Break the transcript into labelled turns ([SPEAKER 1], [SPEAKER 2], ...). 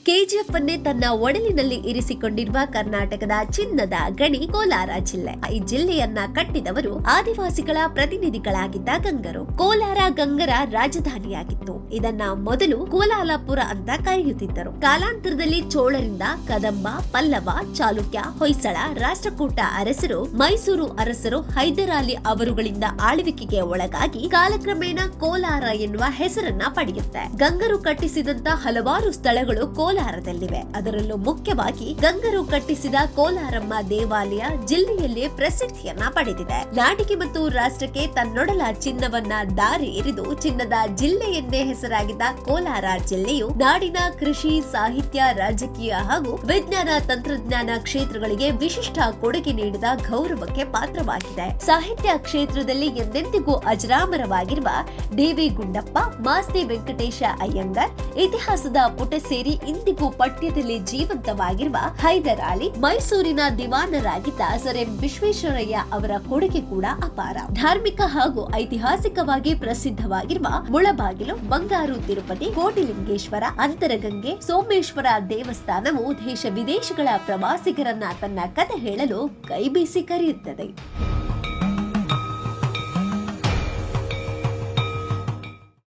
[SPEAKER 1] KGF ಅನ್ನೇ ತನ್ನ ಒಡಲಿನಲ್ಲಿ ಇರಿಸಿಕೊಂಡಿರುವ ಕರ್ನಾಟಕದ ಚಿನ್ನದ ಗಣಿ ಕೋಲಾರ ಜಿಲ್ಲೆ. ಈ ಜಿಲ್ಲೆಯನ್ನ ಕಟ್ಟಿದವರು ಆದಿವಾಸಿಗಳ ಪ್ರತಿನಿಧಿಗಳಾಗಿದ್ದ ಗಂಗರು. ಕೋಲಾರ ಗಂಗರ ರಾಜಧಾನಿಯಾಗಿತ್ತು. ಇದನ್ನ ಮೊದಲು ಕೋಲಾಲಪುರ ಅಂತ ಕರೆಯುತ್ತಿದ್ದರು. ಕಾಲಾಂತರದಲ್ಲಿ ಚೋಳರಿಂದ ಕದಂಬ, ಪಲ್ಲವ, ಚಾಲುಕ್ಯ, ಹೊಯ್ಸಳ, ರಾಷ್ಟ್ರಕೂಟ ಅರಸರು, ಮೈಸೂರು ಅರಸರು, ಹೈದರಾಲಿ ಅವರುಗಳಿಂದ ಆಳ್ವಿಕೆಗೆ ಒಳಗಾಗಿ ಕಾಲಕ್ರಮೇಣ ಕೋಲಾರ ಎನ್ನುವ ಹೆಸರನ್ನ ಪಡೆಯುತ್ತೆ. ಗಂಗರು ಕಟ್ಟಿಸಿದಂತ ಹಲವಾರು ಸ್ಥಳಗಳು ಕೋಲಾರದಲ್ಲಿವೆ. ಅದರಲ್ಲೂ ಮುಖ್ಯವಾಗಿ ಗಂಗರು ಕಟ್ಟಿಸಿದ ಕೋಲಾರಮ್ಮ ದೇವಾಲಯ ಜಿಲ್ಲೆಯಲ್ಲಿ ಪ್ರಸಿದ್ಧಿಯನ್ನ ಪಡೆದಿದೆ. ನಾಡಿಗೆ ಮತ್ತು ರಾಷ್ಟ್ರಕ್ಕೆ ತನ್ನೊಡಲ ಚಿನ್ನವನ್ನ ದಾರಿ ಎರೆದು ಚಿನ್ನದ ಜಿಲ್ಲೆಯನ್ನೇ ಹೆಸರಾಗಿದ್ದ ಕೋಲಾರ ಜಿಲ್ಲೆಯು ನಾಡಿನ ಕೃಷಿ, ಸಾಹಿತ್ಯ, ರಾಜಕೀಯ ಹಾಗೂ ವಿಜ್ಞಾನ ತಂತ್ರಜ್ಞಾನ ಕ್ಷೇತ್ರಗಳಿಗೆ ವಿಶಿಷ್ಟ ಕೊಡುಗೆ ನೀಡಿದ ಗೌರವಕ್ಕೆ ಪಾತ್ರವಾಗಿದೆ. ಸಾಹಿತ್ಯ ಕ್ಷೇತ್ರದಲ್ಲಿ ಎಂದೆಂದಿಗೂ ಅಜರಾಮರವಾಗಿರುವ ಡಿ.ವಿ. ಗುಂಡಪ್ಪ, ಮಾಸ್ತಿ ವೆಂಕಟೇಶ ಅಯ್ಯಂಗಾರ್, ಇತಿಹಾಸದ ಪುಟ ಸೇರಿ ಇಂದಿಗೂ ಪಠ್ಯದಲ್ಲಿ ಜೀವಂತವಾಗಿರುವ ಹೈದರಾಲಿ, ಮೈಸೂರಿನ ದಿವಾನರಾಗಿದ್ದ ಸರ್ ಎಂ ವಿಶ್ವೇಶ್ವರಯ್ಯ ಅವರ ಕೊಡುಗೆ ಕೂಡ ಅಪಾರ. ಧಾರ್ಮಿಕ ಹಾಗೂ ಐತಿಹಾಸಿಕವಾಗಿ ಪ್ರಸಿದ್ಧವಾಗಿರುವ ಮುಳಬಾಗಿಲು, ಬಂಗಾರು ತಿರುಪತಿ, ಕೋಟಿಲಿಂಗೇಶ್ವರ, ಅಂತರಗಂಗೆ, ಸೋಮೇಶ್ವರ ದೇವಸ್ಥಾನವು ದೇಶ ವಿದೇಶಗಳ ಪ್ರವಾಸಿಗರನ್ನ ತನ್ನ ಕತೆ ಹೇಳಲು ಕೈಬೀಸಿ ಕರೆಯುತ್ತದೆ.